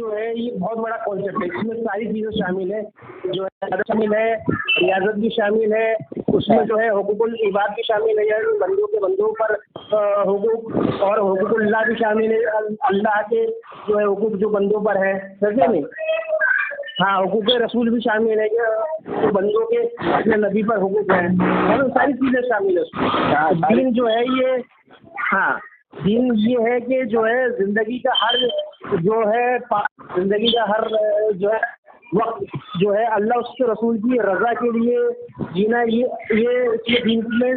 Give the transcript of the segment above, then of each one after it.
जो है ये बहुत बड़ा कॉन्सेप्ट है, इसमें सारी चीज़ें शामिल है, जो है शामिल है, रियाजत भी शामिल है, उसमें जो है हुकूकुल इबाद भी शामिल है, यानी बंदों पर हुकूक और हुकूकुल्लाह भी शामिल है, अल्लाह के जो है हुकूक जो बंदों पर है, समझे नहीं। हाँ, हुकूक रसूल भी शामिल है, जो बंदों के अपने नबी पर हुकूक है, मतलब सारी चीज़ें शामिल है उसमें। दीन जो है ये, हाँ, दीन ये है कि जो है जिंदगी का हर जो है जिंदगी का हर जो है वक्त जो है अल्लाह उसके रसूल की रजा के लिए जीना, ये इसमें दीन में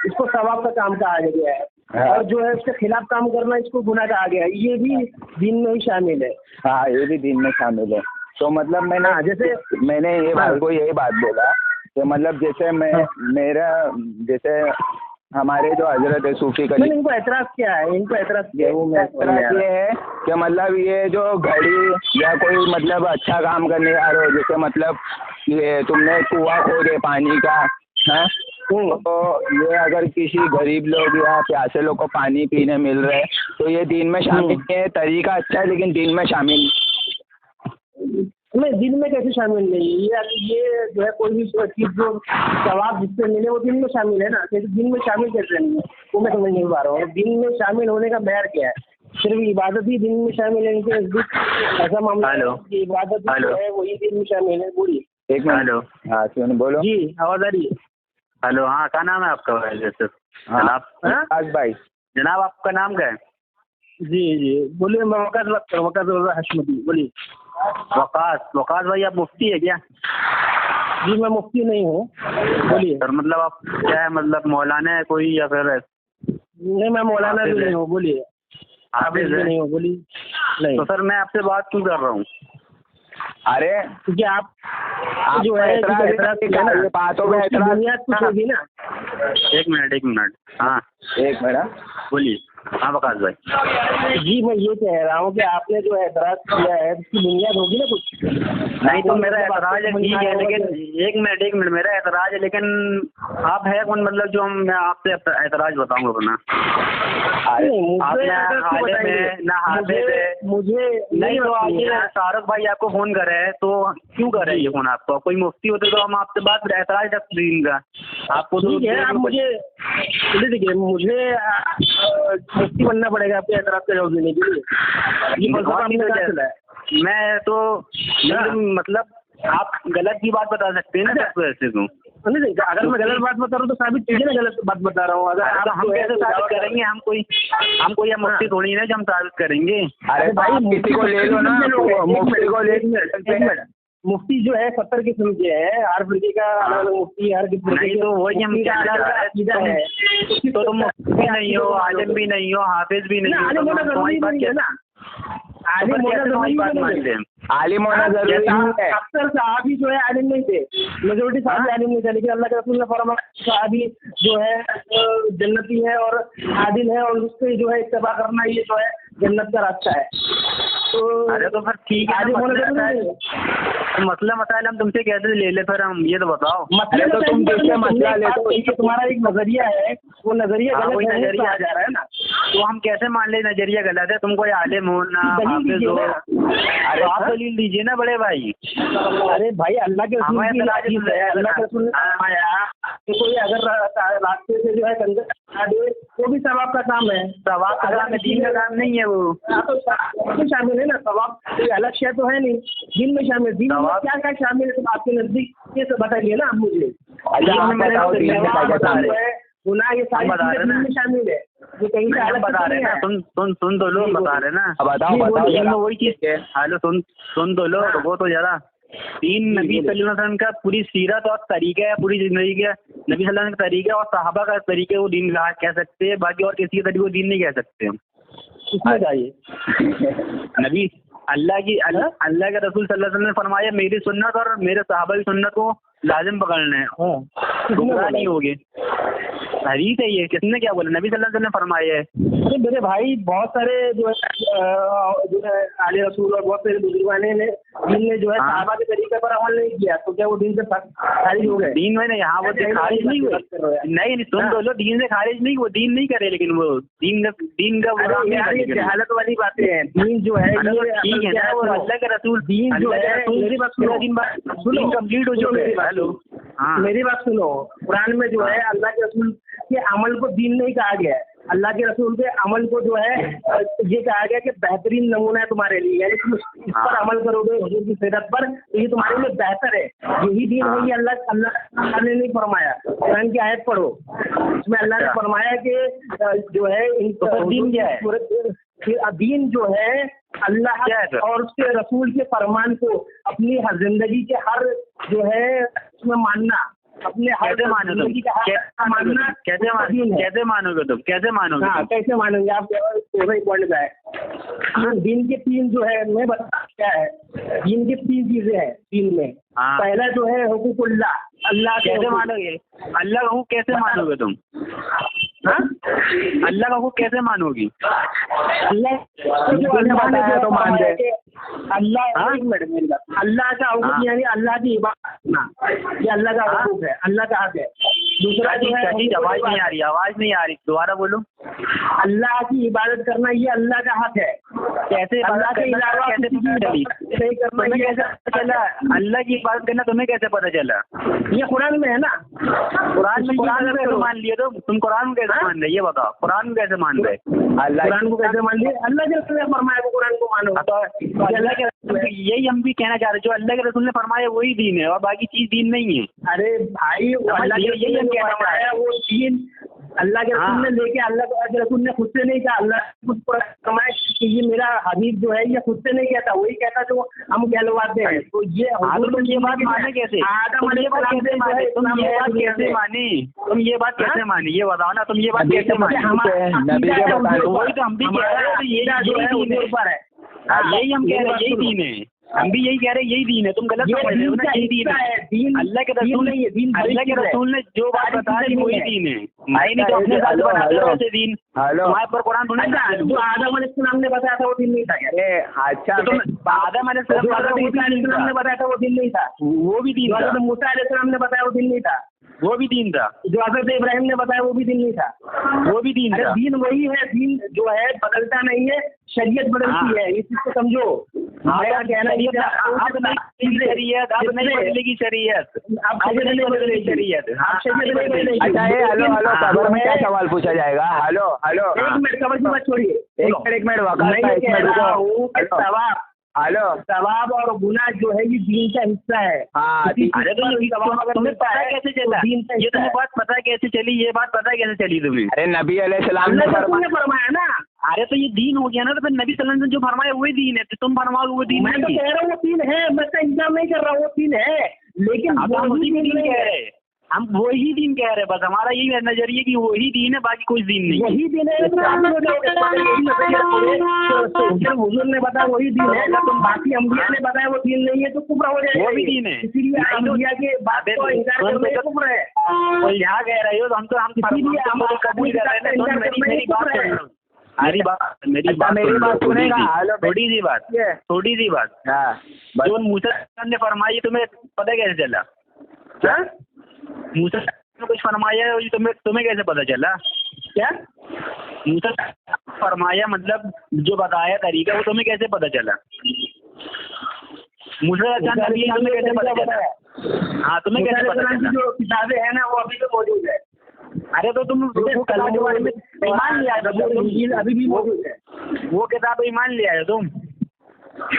इसको सवाब का काम कहा गया है, और जो है उसके खिलाफ काम करना इसको गुनाह कहा गया है, ये भी दीन में ही शामिल है। हाँ, ये भी दीन में शामिल है। तो मतलब मैंने ये भाई को यही बात बोला कि मतलब जैसे हमारे जो हजरत है सूफी का, इनको एतराज क्या है, एतराज ये है कि मतलब ये जो घड़ी या कोई मतलब अच्छा काम करने आ रहे हो, जैसे मतलब ये तुमने कुआं खोदे पानी का, है तो ये अगर किसी गरीब लोग या प्यासे लोग को पानी पीने मिल रहा है तो ये दीन में शामिल है। तरीका अच्छा है लेकिन दीन में शामिल नहीं, दिन में कैसे शामिल नहीं है? ये जो है कोई भी चीज़ जो जवाब जिससे मिले वो दिन में शामिल है ना, कैसे दिन में शामिल कैसे नहीं है वो मैं समझ नहीं पा रहा हूँ। दिन में शामिल होने का मैर क्या है? सिर्फ इबादत ही दिन में शामिल है, इनके नजदीक ऐसा मामला है कि इबादत जो है वही दिन में शामिल है। बोलिए। एक मिनट। हेलो, हाँ सुन, बोलो जी, आवाज़ आ रही है? हेलो, हाँ, क्या नाम है आपका जनाब? भाई जनाब आपका नाम क्या है? जी बोलिए। मैं वकास हशमती, बोलिए। वकास भाई, आप मुफ्ती है क्या? जी, मैं मुफ्ती नहीं हूँ, बोलिए। सर मतलब आप क्या है, मतलब मौलाना है कोई या फिर? नहीं, मैं मौलाना भी नहीं हूँ, बोलिए। हाफिज भी नहीं हूँ, बोलिए। नहीं। तो सर मैं आपसे बात क्यों कर रहा हूँ? अरे क्योंकि आप जो है बातों में बुनियाद कुछ होगी ना। एक मिनट। हाँ, एक मिनट, बोलिए। हाँ वकास भाई जी, मैं ये कह रहा हूँ कि आपने जो एतराज किया है उसकी बुनियाद होगी ना कुछ। नहीं तो मेरा एतराज है, ठीक है, लेकिन एक मिनट मेरा एतराज है, लेकिन आप है कौन, मतलब जो मैं आपसे एतराज बताऊंगा अपना? मुझे नहीं तो आज शाहरुख भाई आपको फोन करे तो क्यों करे ये फोन? आपको कोई मुफ्ती होते तो हम आपसे बात एतराज रख देंगे आपको। ठीक है, आप मुझे देखिए, मुझे मुफ्ती बनना पड़ेगा आपके एतराज का जवाब देने के लिए। मैं तो मतलब आप गलत भी बात बता सकते हैं ना वैसे तो। नहीं, अगर मैं गलत बात बता रहा हूँ तो साबित कीजिए ना, गलत बात बता रहा हूँ। अगर हम कैसे साबित करेंगे? हम कोई या मुफ्ती थोड़ी ना जो हम साबित करेंगे। अरे भाई किसी को ले लो ना, मुफ्ती को ले। मुफ्ती जो है 70 किस्म के हैं, हर फिरके का अलग मुफ्ती, हर किस्म नहीं तो वही हम क्या है। तो तुम मुफ्ती भी नहीं हो, आलिम भी नहीं हो, हाफिज भी नहीं हो, आलिम होना जरूरी है। अक्सर साहबी जो है आलिम नहीं थे, मेजोरिटी साहबी आलिम नहीं थे, लेकिन अल्लाह के रसूल ने फरमाया साहबी जो है जन्नती है और आदिल है, और उससे जो है इत्तेबा करना ये जो है जन्नत का रास्ता है। तो अरे तो फिर ठीक है, मसला मसाइल हम तुमसे कैसे ले ले? फिर हम ये तो बताओ। मतलब तो तुम जैसे मसला ले तो तुम्हारा एक नजरिया है, वो नजरिया नजरिया आ जा रहा है ना, तो हम कैसे मान ले नजरिया गलत है? तुम कोई आलिम हो ना हाफिज हो? अरे आप दलील दीजिए ना बड़े भाई। अरे भाई, अल्लाह के रसूल की हदीस है, अल्लाह के रसूल ने फरमाया कि कोई अगर रास्ते से जो है कंजर हटा दे वो भी सवाब का काम है। सवाब का काम है, दीन का काम नहीं है वो। तो शामिल है ना, सवाब कोई अलग शय तो है नहीं, दिन में शामिल। दिन में क्या क्या शामिल है तो आपके नजदीक ये सब बताइए ना आप मुझे। गुनाह ये सारी चीजें दिन में शामिल है, ये कहीं से अलग बता रहे हैं। सुन तो लो, बता रहे ना, बताओ वही चीज है। हेलो, सुन तो लो, वो तो जरा तीन नबी सल्लल्लाहु अलैहि वसल्लम का पूरी सीरत और तरीका है, पूरी जिंदगी का नबी सल्लल्लाहु अलैहि वसल्लम का तरीका और सहाबा का तरीके वो दीन कह सकते हैं, बाकी और किसी के तरीके को दीन नहीं कह सकते हम। इसमें चाहिए नबी अल्लाह के रसूल सल्लल्लाहु अलैहि वसल्लम ने फरमाया मेरी सुन्नत और मेरे सहाबा की सुन्नत को लाजिम पकड़ना है, गुमराह नहीं होगे। हदीस है ये, किसने क्या बोला? नबी सल्लल्लाहु अलैहि वसल्लम ने फरमाया है। अरे मेरे भाई बहुत सारे जो है आले रसूल और बहुत सारे बुजुर्गाने ने दीन ने जो है सहाबा के तरीके पर अमल नहीं किया, तो क्या वो दीन से खारिज हो गए? दीन में यहाँ वो खारिज नहीं हुए, नहीं सुन तो लो, दीन से खारिज नहीं, वो दीन नहीं करे, लेकिन वो दीन का जहालत वाली बातें हैं। दीन जो है ठीक है ना, वो अल्लाह के रसूल, दीन जो है मेरी बात सुनो, दीन कंप्लीट हो चुका है। हेलो, हाँ मेरी बात सुनो, कुरान में जो है अल्लाह के रसूल के अमल को दीन नहीं कहा गया है। अल्लाह के रसूल के अमल को जो है ये कहा गया कि बेहतरीन नमूना है तुम्हारे लिए, यानी तुम इस पर अमल करोगे हुजूर की सीरत पर, तो ये तुम्हारे लिए बेहतर है, यही दीन है। ये अल्लाह ने नहीं फरमाया। कुरान की आयत पढ़ो, इसमें अल्लाह ने फरमाया कि जो है दीन क्या है? दीन जो है अल्लाह और उसके रसूल के फरमान को अपनी हर जिंदगी के हर जो है उसमें मानना, अपने कैसे मानोगे तुम? कैसे मानोगे तुम? कैसे मानोगे? हाँ, कैसे मानोगे आप? पॉइंट है दीन के तीन जो है, मैं बता क्या है, दीन की तीन चीजें हैं दीन में। पहला जो है हुकूकुल्लाह, अल्लाह कैसे मानोगे? अल्लाह का हुक्म कैसे मानोगे तुम? अल्लाह का हुक्म कैसे मानोगी? अल्लाह तो मान दे। अल्लाह अल्लाह का हुक्म यानी अल्लाह की इबादत करना, ये अल्लाह का हुक्म है, अल्लाह का हक है। दूसरा जो है, आवाज नहीं आ रही, दोबारा बोलो। अल्लाह की इबादत करना ये अल्लाह का हक है। कैसे? अल्लाह के अलावा कैसे चला? अल्लाह की इबादत करना तुम्हें कैसे पता चला? ये कुरान में है ना। कुरान में कैसे मान लिए तुम? कुरान में कैसे मान रहे? ये बताओ, कुरान में कैसे मान रहे? कुरान को कैसे मान लिए? अल्लाह के रसूल ने फरमाया कुरान को मानो। अल्लाह के रसूल, यही हम भी कहना चाह रहे, जो अल्लाह के रसूल ने फरमाया वही दीन है और बाकी चीज दीन नहीं है। अरे भाई, यही हम कहना चाह रहे हैं, वो दीन अल्लाह के रसूल ने लेके, अल्लाह के रसूल ने खुद से नहीं कहा, अल्लाह खुद फरमाया कि ये मेरा हबीब जो है ये खुद से नहीं कहता, वही कहता जो हम कहलवाते हैं। तो ये ये बात माने कैसे? तुम ये बात कैसे माने? तुम ये बात कैसे माने? ये बताओ ना, तुम ये बात कैसे माने? वही तो हम भी कह रहे हैं, यही दीन है, यही हम कह रहे हैं, यही दीन है। हम भी यही कह रहे हैं, यही दीन है। तुम गलत समझ रहे हो ना, यही दीन है। अल्लाह के रसूल ने जो बात बताई वही दीन है। नहीं तो अपने साथ बनाते हो ऐसे दीन। तुम्हारे पर कुरान सुना, जो आदम अलैहिस्सलाम ने बताया था वो दीन नहीं था। अच्छा, तुम आदम अलैहिस्सलाम ने बताया था वो दीन नहीं था, वो भी दीन था। मूसा अलैहिस्सलाम ने बताया वो दीन नहीं था, वो भी दीन था। जो हज़रत इब्राहिम ने बताया वो भी दीन नहीं था, वो भी दीन था। दीन वही है, दीन जो है बदलता नहीं है, शरीयत बदलती है, इस चीज को समझो। मेरा कहना ये था, अब नहीं बदलेगी शरीयत, अच्छा ये हेलो खबर में क्या सवाल पूछा जाएगा? हेलो एक मिनट, खबर की बात छोड़िए, एक मिनट वकालत, हेलो, सवाब और गुनाह जो है ये दीन का हिस्सा है। अरे तो तुम्हें पता कैसे चला? ये तुम्हें बात पता कैसे चली? ये बात पता कैसे चली तुम्हें? अरे नबी अलैहिस्सलाम ने फरमाया ना। अरे तो ये दीन हो गया ना, तो फिर नबी सल्लल्लाहु अलैहि वसल्लम जो फरमाया वही दीन है, तो तुम फरमाओगे वो दीन नहीं। मैं तो कह रहा हूँ वो दीन है, मैं तो इंकार नहीं कर रहा, वो दीन है, लेकिन हम उसी में दीन कह रहे हैं, हम वही दीन कह रहे हैं। बस हमारा यही नजरिए कि वही दीन है, बाकी कोई दीन नहीं। वही दीन है, हुजूर ने बताया वही दीन है, तुम बाकी अम्बिया ने बताया वो दीन नहीं है तो कुफ्र हो जाएगा। वो भी दीन है, इसीलिए अम्बिया के बात को इनकार करना कुफ्र है। तो यहाँ कह रहे हो तो हम इसीलिए हम कबूल कर रहे हैं। मेरी बात सुनेगा? थोड़ी सी बात जो मूसा ने फरमाई तुम्हें पता कैसे चला? क्या मूसा ने कुछ फरमाया तुम्हें कैसे पता चला? क्या मूसा फरमाया मतलब जो बताया तरीका वो तुम्हें कैसे पता चला? मूसा नबी तुम्हें कैसे पता चला? हाँ, तुम्हें कैसे पता चला? जो किताबें हैं ना वो अभी तो मौजूद है। अरे तो तुम किताब के बारे में ईमान लिया, अभी भी मौजूद है वो किताब, ईमान लिया है तुम?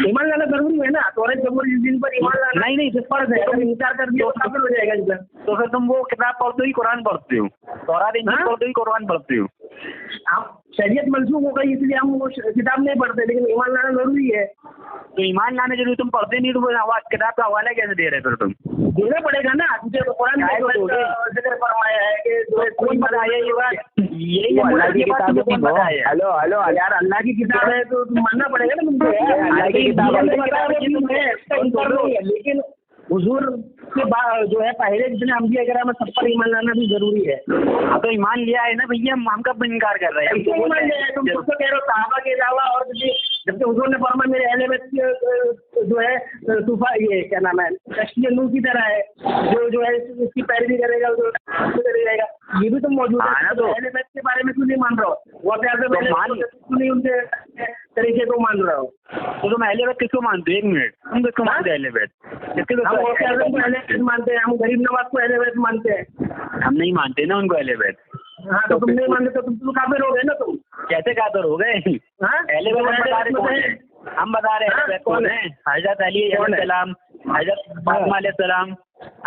ईमान लाना जरूरी है ना, तौरात जबूर जिन पर ईमान लाना नहीं फर्ज है। तुम इनकार कर दिया तो काफिर हो जाएगा इधर। तो फिर तुम वो किताब पढ़ते ही कुरान पढ़ते हो, तौरात इंजील पढ़ते ही कुरान पढ़ते हो। आप शरीयत मंसूख हो गई इसलिए हम वो किताब नहीं पढ़ते, लेकिन ईमान लाना जरूरी है। तो ईमान लाने जरूरी, तुम पढ़ते नहीं तो वो किताब का हवाला कैसे दे रहे फिर तुम? देना पड़ेगा ना, तुझे कुरान में जिक्र फरमाया है कि कोई बताया ये बात, यही अल्लाह की किताब है। हेलो यार, अल्लाह की किताब है तो मानना पड़ेगा ना तुमको। अल्लाह की किताब है, लेकिन हुजूर उसके बाद जो है पहले जितने अम्बिया वगैरह में सब पर ईमान लाना भी जरूरी है। हाँ तो ईमान लिया है ना भैया, हम कब इनकार कर रहे हैं? ऐसे ईमान लिया है, तुम खुद तो कह रहे हो सहाबा के अलावा और जबकि हुजूर ने फरमाया मेरे अहले बैत जो है तूफा ये क्या नाम है कश्ती नूह की तरह है, जो है इसकी पैरवी करेगा जो रहेगा, ये भी तुम मौजूद है। तो अहले बैत के बारे में क्यों नहीं मान रहे हो? वो क्यों नहीं उनके तरीके को मान रहे हो? तो तुम अहले बैत किसको मानते हो? 1 मिनट, तुम किसको मानते हो अहले बैत? हम अहले बैत मानते हैं, हम गरीब नवाज को अहले बैत मानते हैं। हम नहीं मानते ना उनको अहले बैत। हाँ तो तुम नहीं मानते तो तुम काफिर हो गए ना। तुम कैसे काफिर हो गए? अहले बैत बता रहे कौन है? हम बता रहे अहले बैत कौन है? हजरत अली अलैहिस्सलाम, हजरत फातिमा अलैहिस्सलाम,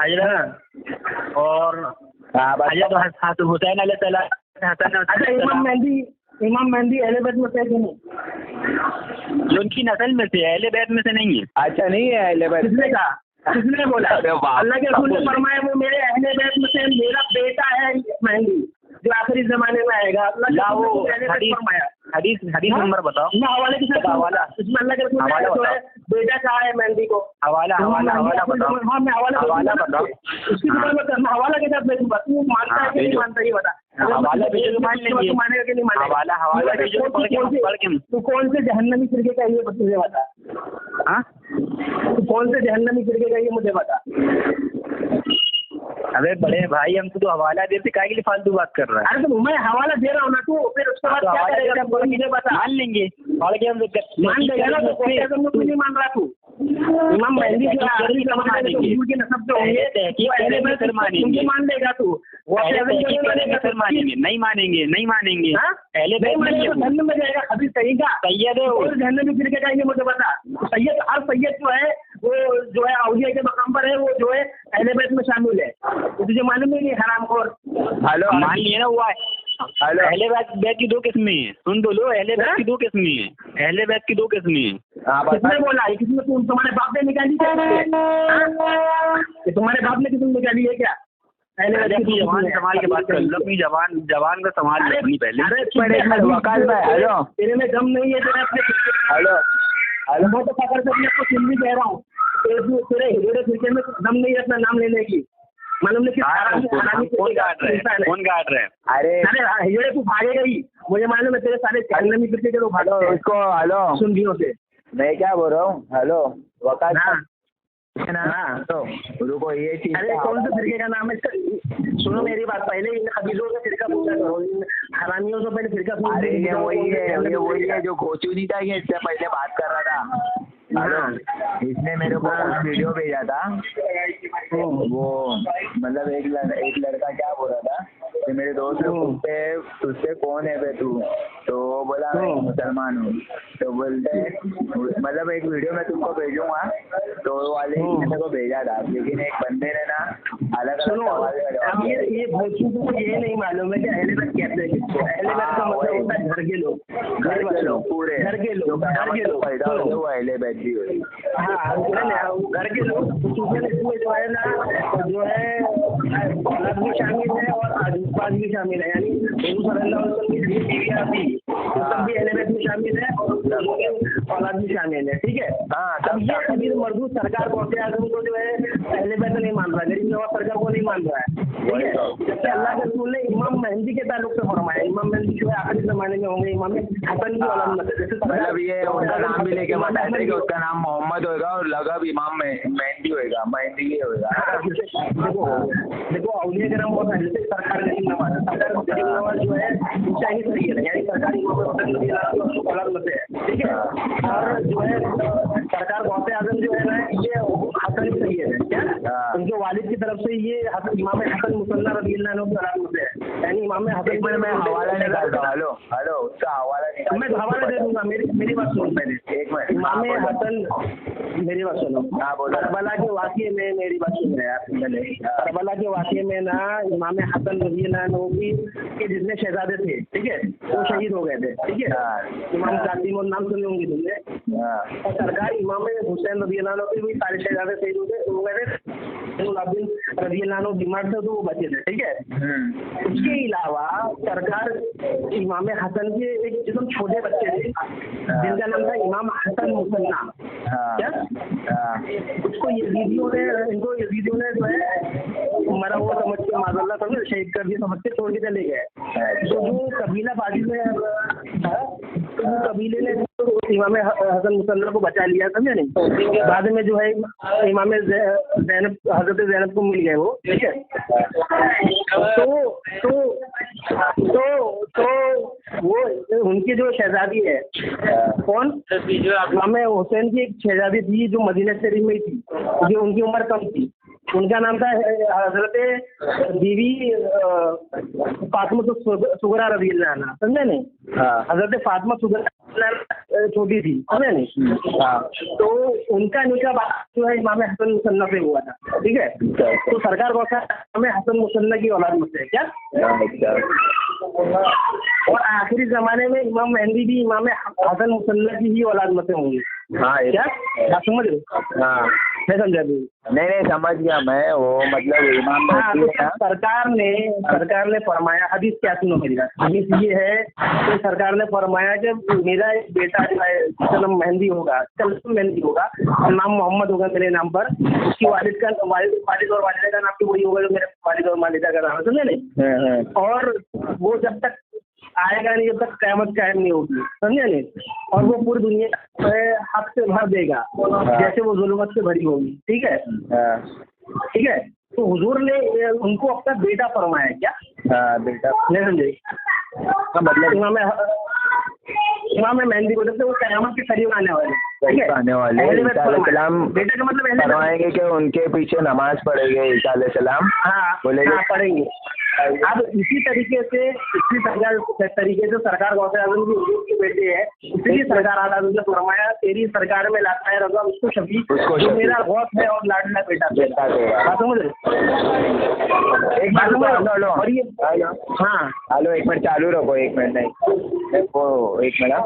हजरत और हजरत हुसैन अलैहिस्सलाम, हसन। अच्छा इमाम मेहंदी अहले बैत में से है कि नहीं? जो उनकी नस्ल में से है, अहले बैत में से नहीं है। अच्छा नहीं है अहले बैत? किसने कहा? किसने बोला? अल्लाह के रसूल ने फरमाया वो मेरे अहले बैत में से मेरा बेटा है मेहंदी जो आखिरी जमाने में आएगा। अल्लाह हदीस नंबर बताओ। हवाले के साथ हवाला इसमें अल्लाह के रसूल ने जो है बेटा कहा है मेहंदी को। हवाला बताओ। हाँ मैं हवाला बताओ। उसकी मैं हवाला के साथ मैं तू मानता है कि नहीं मानता ये बता। हवाला मान लेंगे, मानेगा कि नहीं मानेगा? हवाला तू कौन से जहन्नमी फिरके का ये मुझे बता। हाँ तू कौन से जहन्नमी फिरके का ये मुझे बता। अबे बड़े भाई हम तो हवाला देते काहे के लिए फालतू बात कर रहा है? अरे तो मैं हवाला दे रहा हूँ ना, तू फिर उसके बाद क्या करेगा? मुझे बता। मान लेंगे और क्या मान लेगा ना? तो नहीं मान रहा तू? इमाम मेहंदी जो आखिरी जमाने में हुजूर के नस्ब से होंगे मुझे मान लेगा तू? वो मानेंगे नहीं मानेंगे पहले जहन्नम में जाएगा अभी सही का सैयद है वो जहन्नम में फिर के जाएंगे मुझे बता। सैयद हर सैयद जो है वो जो है औलिया के मकाम पर है, वो जो है अहले बैत में शामिल है। तो तुझे मालूम ही नहीं हरामखोर। हेलो मान लिए ना हुआ है। हेलो अहले बैत की 2 किस्में हैं, सुन तो लो। अहले बैत की 2 किस्में हैं, अहले बैत की 2 किस्में हैं। किसने बोला है? किसने? तुम्हारे बाप ने निकाली क्या? तुम्हारे बाप ने किसने निकाली है क्या? जवान संभाल के बात कर लो, अपनी जवान का संभाल लो अपनी पहले। वकाल भाई हेलो, तेरे में दम नहीं है तेरे अपने। हेलो मैं तो पकड़ कर अपने आपको सिंधी कह रहा हूँ, तेरे हिजड़े फिरके में दम नहीं है अपना नाम लेने की। मालूम नहीं कौन काट रहे हैं? अरे हिजड़े तू भागेगा ही, मुझे मालूम है। तेरे सारे जहन्नमी फिरके के तो भागो इसको। हेलो सुंधियों से मैं क्या बोल रहा हूँ? हेलो वकाल हाँ तो रुको ये चीज। अरे कौन से फिरके का नाम है इसका? सुनो मेरी बात, पहले इन हदीसों से फिरका पूछा करो, इन हरामियों से पहले फिरका पूछ। अरे ये वही है जो घोचू नहीं था, ये इससे पहले बात कर रहा था। हेलो इसने मेरे को वीडियो भेजा था, वो मतलब एक लड़का क्या बोल रहा था कि मेरे दोस्त ने पूछते तुझसे कौन है बे तू? तो बोला मैं मुसलमान हूँ। तो बोलते मतलब एक वीडियो मैं तुमको भेजूंगा, तो वाले ने मेरे को भेजा था, लेकिन एक बंदे ने ना अलग अब ये भोजपुर को ये नहीं मालूम है कि अहले बैत कहते हैं किसको। अहले बैत का मतलब होता है घर के लोग, पूरे घर के लोग पैदा हुए वो अहले बैत भी हुए। हाँ घर के लोग। इसमें जो है ना जो है औलाद भी शामिल है और आजूबाज भी शामिल है, यानी सल्लल्लाहु अलैहि वसल्लम की बीवियां भी सब भी अहले बैत में शामिल है और औलाद भी शामिल है। ठीक है। अब ये कबीर मरदूद सरकार गौसे आजम को जो है अहले बैत नहीं मान रहा, गरीब नवाज सरकार को नहीं मान रहा है। ठीक है। जबकि अल्लाह के रसूल ने इमाम मेहंदी के ताल्लुक से फरमाया, इमाम मेहंदी जो है आखिरी जमाने में होंगे, इमाम हसन की औलाद में। मतलब ये उनका नाम भी लेके बताते हैं कि उसका नाम मोहम्मद होगा और लक़ब इमाम मेहंदी होगा, मेहंदी ये होगा। देखो औलिया करम बहुत है, जैसे सरकार गरीब नवाज जो है ऊंचाई सही है, यानी सरकारी औलाद में से है। ठीक है। और जो है सरकार गौसे आजम जो है ना ये हसन सही है क्या, उनके वालिद की तरफ से ये इमाम हसन मुसन्ना रज़ियल्लाहु अन्हु की औलाद में से है, यानी इमाम हसन को मैं हवाला निकालता हूँ। हेलो उसका हवाला निकाल, मैं हवाला दे दूंगा। मेरी बात सुनो पहले, एक मिनट। इमाम हसन मेरी बात सुनो। करबला के वाक़ये में मेरी बात सुन रहे हैं आप पहले। करबला के वाक़ये में ना इमाम हसन रज़ियल्लाहु अन्हु के जितने शहजादे थे, ठीक है, वो शहीद हो गए थे। ठीक है। इमाम कासिम और नाम सुने होंगे तुमने। और सरकार इमाम हुसैन रज़ियल्लाहु अन्हु के भी सारे शहजादे शहीद हो गए थे। रज़ियल्लाहु अन्हु बीमार थे तो वो बचे थे। ठीक है। उसके अलावा सरकार इमाम हसन के एक एकदम छोटे बच्चे थे जिनका नाम था इमाम हसन मुसन्ना। क्या उसको यजीदियों ने इनको यजीदियों ने जो है मरा हुआ समझ के माज़अल्लाह समझे शहीद कर दिया समझ के छोड़ के चले गए। तो जो कबीला बाजी में तो वो कबीले ने इमाम हसन मुसन्ना को बचा लिया, समझे नहीं। बाद में जो है इमाम ज़ैनब हजरत ज़ैनब को मिल गए वो, ठीक है। तो वो उनकी जो शहजादी है कौन, इमाम हुसैन की एक शहजादी थी जो मदीना शरीफ में ही थी, जो उनकी उम्र कम थी, उनका नाम था हजरत बीवी फातिमा सुगरा रज़ी अल्लाह अन्हा, समझे नहीं। हजरत फातिमा सुगरा छोटी थी, समझे नहीं। तो उनका निकाह जो है इमाम हसन मुसन्ना से हुआ था, ठीक है। तो सरकार कौन इमाम हसन मुसन्ना की औलाद में से है क्या। और आखिरी जमाने में इमाम मेहंदी भी इमाम हसन मुसन्ना की ही औलाद में से होंगे। हाँ क्या आप समझ रहे हो। हाँ मैं समझा भी नहीं समझ गया मैं, वो मतलब इमाम हाँ। तो सरकार ने फरमाया, हदीस क्या सुनो मेरी बात, हदीस ये है कि सरकार ने फरमाया कि मेरा एक बेटा जो है सनम मेहंदी होगा, मेहंदी होगा, नाम मोहम्मद होगा मेरे नाम पर, उसकी वालिद और वालिदा का नाम भी वही होगा जो मेरे वालिद और वालिदा का नाम है, समझे नहीं। और वो जब तक आएगा नहीं जब तक क़यामत कायम नहीं होगी, समझे नहीं। और वो पूरी दुनिया हक से भर देगा जैसे वो जुल्मत से भरी होगी, ठीक है। ठीक है। तो हुजूर ने उनको अपना बेटा फरमाया क्या। बेटा नहीं समझे। मतलब इमाम मेहंदी को जब वो क़यामत के करीब आने वाले, ठीक है, आने वाले सलाम बेटा का मतलब फरमाएंगे कि उनके पीछे नमाज पढ़ेंगे ईसा अलैहिस्सलाम। हाँ बोलेंगे पढ़ेंगे। अब इसी तरीके से सरकार गौसे आजम की हुजूर के बेटे है, इसलिए सरकार आला ने फरमाया तेरी सरकार में लाता है रज़ा उसको शफी, जो मेरा गौस है और लाडला बेटा बात समझ रहे। एक बात हेलो और ये हाँ हेलो एक मिनट चालू रखो, एक मिनट नहीं वो एक मिनट।